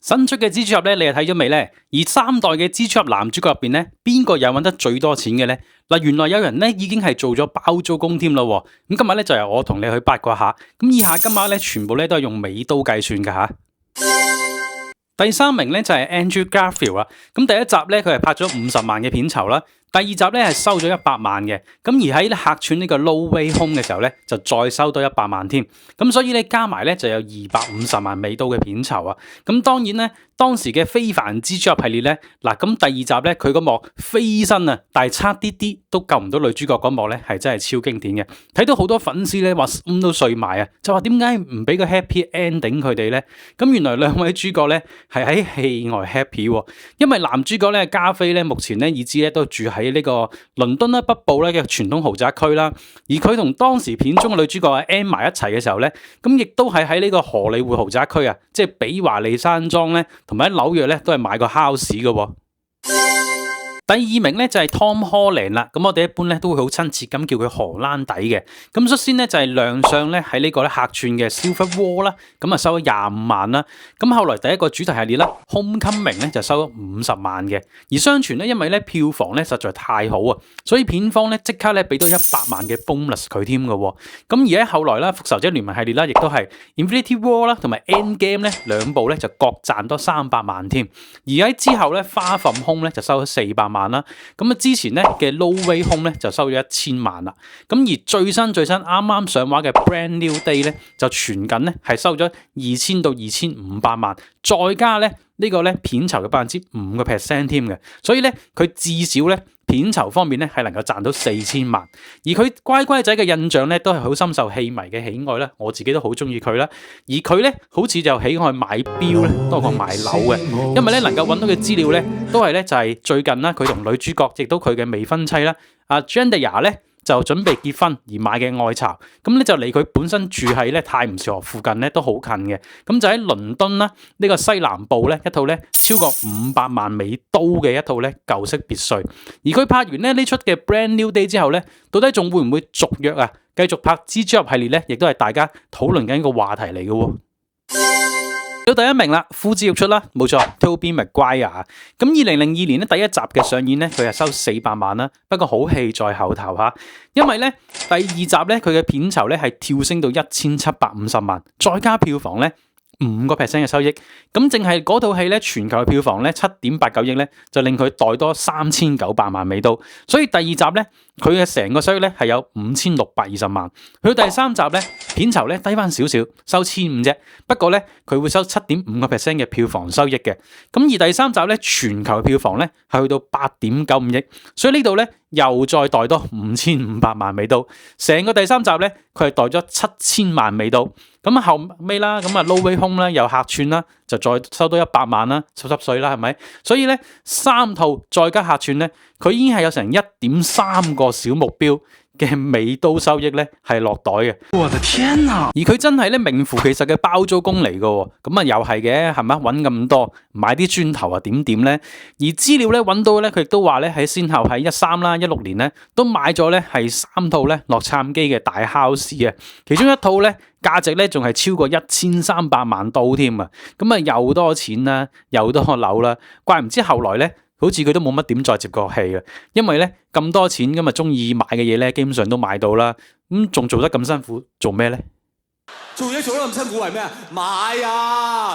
新出嘅蜘蛛俠咧，你又睇咗未呢？而3代嘅蜘蛛俠男主角入邊咧，邊個又揾得最多錢嘅呢？嗱，原來有人咧已經係做咗包租公添咯。咁今日咧就由我同你去八卦下。咁以下金額咧全部咧都係用美刀計算㗎吓。第3名咧就係 Andrew Garfield 啦。咁第一集咧佢係拍咗50萬嘅片酬啦。第2集咧係收咗100萬嘅，咁而喺客串呢個 No Way Home 嘅時候咧，就再收多100萬添，咁所以咧加埋咧就有250萬美刀嘅片酬啊！咁當然咧，當時嘅非凡蜘蛛俠系列咧，嗱咁第2集咧佢嗰幕飛身啊，但係差啲啲都救唔到女主角嗰幕咧，係真係超經典嘅，睇到好多粉絲咧話心都碎埋啊！就話點解唔俾個 happy ending 佢哋咧？咁原來兩位主角咧係喺戲外 happy，因為男主角咧加菲咧目前咧已知咧都住喺呢個倫敦啦北部咧嘅傳統豪宅區啦，而佢同當時片中嘅女主角Anne埋一齊嘅時候咧，咁亦都係喺呢個荷里活豪宅區啊，即係比華利山莊咧，同埋喺紐約咧都係買過 house 嘅。第2名咧就係 Tom Holland 啦，咁我哋一般咧都會好親切咁叫佢荷蘭弟嘅。咁率先咧就係亮相咧喺呢個咧客串嘅 Civil War 啦，咁啊收咗25萬啦。咁後來第一個主題系列啦 Homecoming 咧就收咗50萬嘅。而相傳咧因為咧票房咧實在太好啊，所以片方咧即刻咧俾到100萬嘅 bonus 佢添嘅。咁而喺後來啦復仇者聯盟系列啦，亦都係 Infinity War 啦同埋 Endgame 咧兩部咧就各賺多300萬添。而喺之後咧 Far From Home 咧就收咗400萬啦，咁啊之前咧嘅 No Way Home 咧就收咗1000萬啦，咁而最新啱啱上畫嘅 Brand New Day 咧就傳緊咧係收咗2000到2500萬，再加咧呢個咧片酬嘅5% 添嘅，所以咧佢至少咧片酬方面咧係能夠賺到4000萬，而佢乖乖仔嘅印象咧都係好深受戲迷嘅喜愛啦，我自己都好中意佢啦，而佢咧好似就喜愛買錶咧多過買樓嘅，因為咧能夠揾到嘅資料咧都係咧就係最近啦佢同女主角亦都佢嘅未婚妻啦阿 Zendaya 咧就準備結婚而買嘅愛巢，咁咧就離佢本身住喺咧泰晤士河附近咧都好近嘅，咁就喺倫敦啦呢個西南部咧一套咧超過500萬美刀嘅一套咧舊式別墅，而佢拍完咧呢出嘅 Brand New Day 之後咧，到底仲會唔會續約啊？繼續拍蜘蛛俠系列咧，亦都係大家討論緊一個話題嚟嘅。到第1名啦，呼之欲出啦，冇錯 Tobey Maguire。咁2002年咧第1集嘅上演咧，佢係收400萬啦。不過好戲在後頭吓，因為咧第2集咧佢嘅片酬咧係跳升到1750萬，再加票房咧5% 嘅收益，咁淨係嗰套戲咧全球嘅票房咧7.89億咧，就令佢袋多3900萬美刀。所以第2集咧佢嘅成個收益咧係有5620萬。去到第3集咧片酬咧低翻少少，收1500啫。不過咧佢會收7.5% 嘅票房收益嘅。咁而第3集咧全球嘅票房咧係去到8.95億，所以呢度咧又再袋多5500萬美刀。成個第3集咧佢係袋咗7000萬美刀。咁後尾啦，咁啊 No Way Home 啦，又客串啦，就再收多100萬啦，濕濕碎啦，係咪？所以咧3套再加客串咧，佢已經係有成1.3個小目標嘅美刀收益咧係落袋嘅。我的天啊！而佢真係咧名副其實嘅包租公嚟嘅，咁啊又係嘅，係咪？揾咁多買啲磚頭啊點咧？而資料咧揾到咧，佢亦都話咧喺先後喺13啦、16年咧都買咗咧係3套咧洛杉磯嘅大 house 啊，其中一套咧價值咧仲係超過1300萬刀添啊！咁啊又多錢啦，又多樓啦，怪唔知後來咧。好似佢都冇乜點再接過戲啊，因為咧咁多錢咁啊，中意買嘅嘢咧，基本上都買到啦。咁仲做得咁辛苦，做咩咧？做嘢做得咁辛苦為咩啊？買啊！